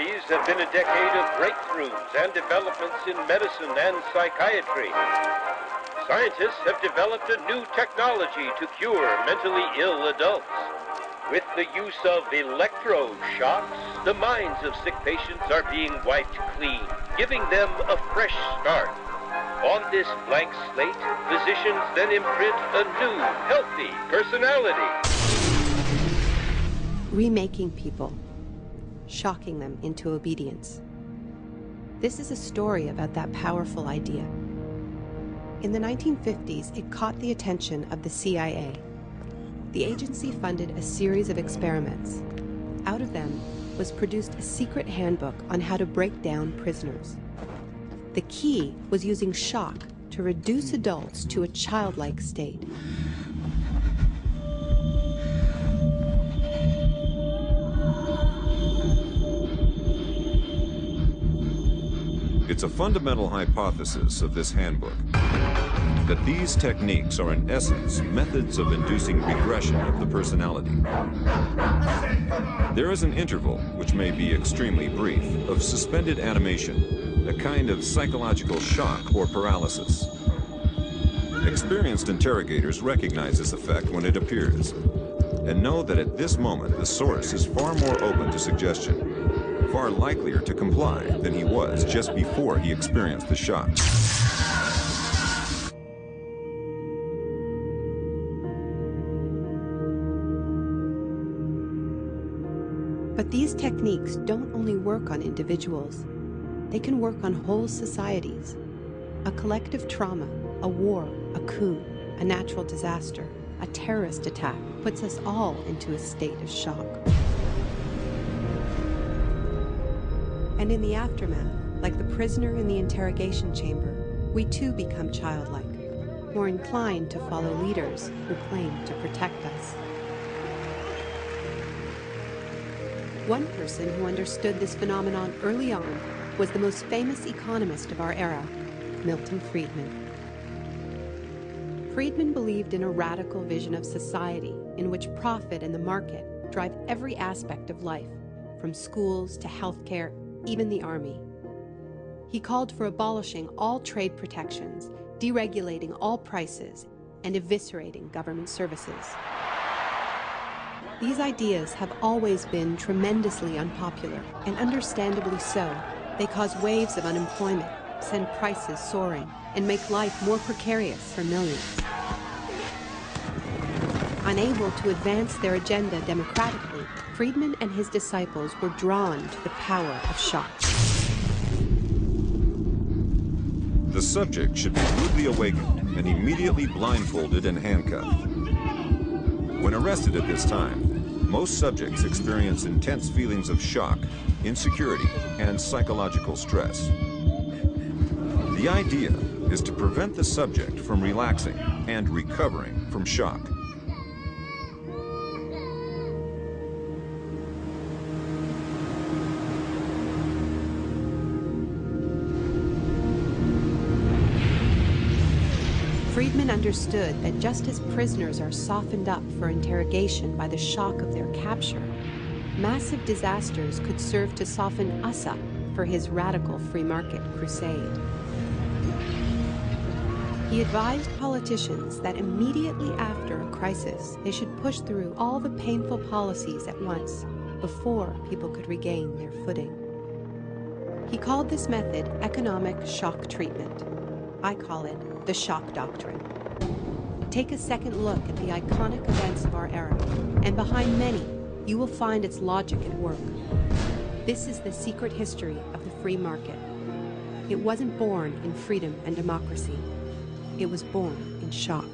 1930s have been a decade of breakthroughs and developments in medicine and psychiatry. Scientists have developed a new technology to cure mentally ill adults. With the use of electroshocks, the minds of sick patients are being wiped clean, giving them a fresh start. On this blank slate, physicians then imprint a new, healthy personality. Remaking people, shocking them into obedience. This is a story about that powerful idea. In the 1950s, it caught the attention of the CIA. The agency funded a series of experiments. Out of them was produced a secret handbook on how to break down prisoners. The key was using shock to reduce adults to a childlike state. It's a fundamental hypothesis of this handbook that these techniques are in essence methods of inducing regression of the personality. There is an interval, which may be extremely brief, of suspended animation, a kind of psychological shock or paralysis. Experienced interrogators recognize this effect when it appears, and know that at this moment the source is far more open to suggestion, far likelier to comply than he was just before he experienced the shock. But these techniques don't only work on individuals. They can work on whole societies. A collective trauma, a war, a coup, a natural disaster, a terrorist attack puts us all into a state of shock. And in the aftermath, like the prisoner in the interrogation chamber, we too become childlike, more inclined to follow leaders who claim to protect us. One person who understood this phenomenon early on was the most famous economist of our era, Milton Friedman. Friedman believed in a radical vision of society in which profit and the market drive every aspect of life, from schools to healthcare, even the army. He called for abolishing all trade protections, deregulating all prices, and eviscerating government services. These ideas have always been tremendously unpopular, and understandably so. They cause waves of unemployment, send prices soaring, and make life more precarious for millions. Unable to advance their agenda democratically, Friedman and his disciples were drawn to the power of shock. The subject should be rudely awakened and immediately blindfolded and handcuffed. When arrested at this time, most subjects experience intense feelings of shock, insecurity, and psychological stress. The idea is to prevent the subject from relaxing and recovering from shock. Friedman understood that just as prisoners are softened up for interrogation by the shock of their capture, massive disasters could serve to soften us up for his radical free market crusade. He advised politicians that immediately after a crisis, they should push through all the painful policies at once before people could regain their footing. He called this method economic shock treatment. I call it the shock doctrine. Take a second look at the iconic events of our era, and behind many, you will find its logic at work. This is the secret history of the free market. It wasn't born in freedom and democracy. It was born in shock.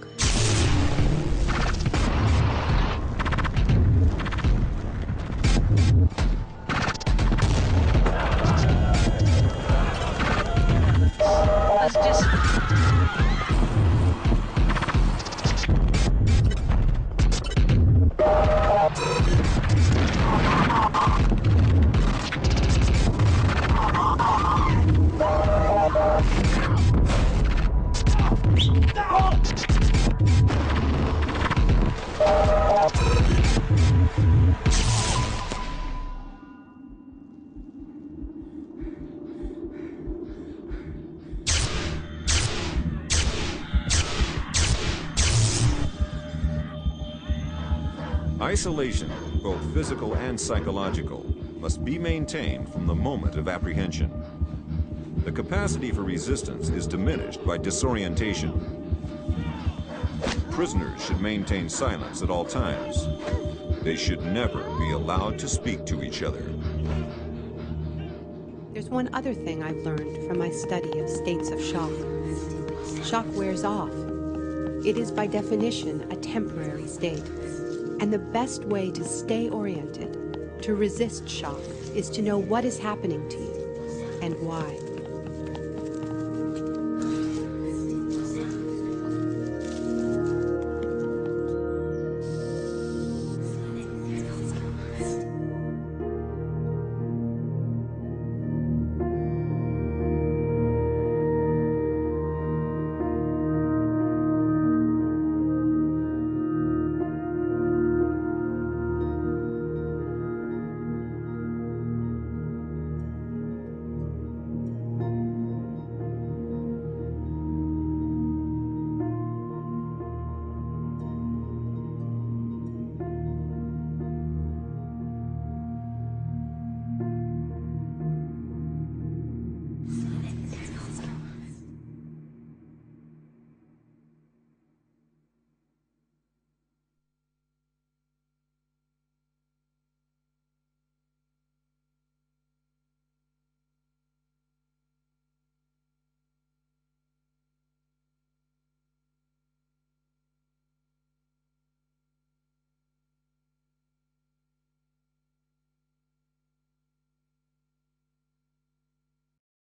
Isolation, both physical and psychological, must be maintained from the moment of apprehension. The capacity for resistance is diminished by disorientation. Prisoners should maintain silence at all times. They should never be allowed to speak to each other. There's one other thing I've learned from my study of states of shock. Shock wears off. It is by definition a temporary state. And the best way to stay oriented, to resist shock, is to know what is happening to you and why.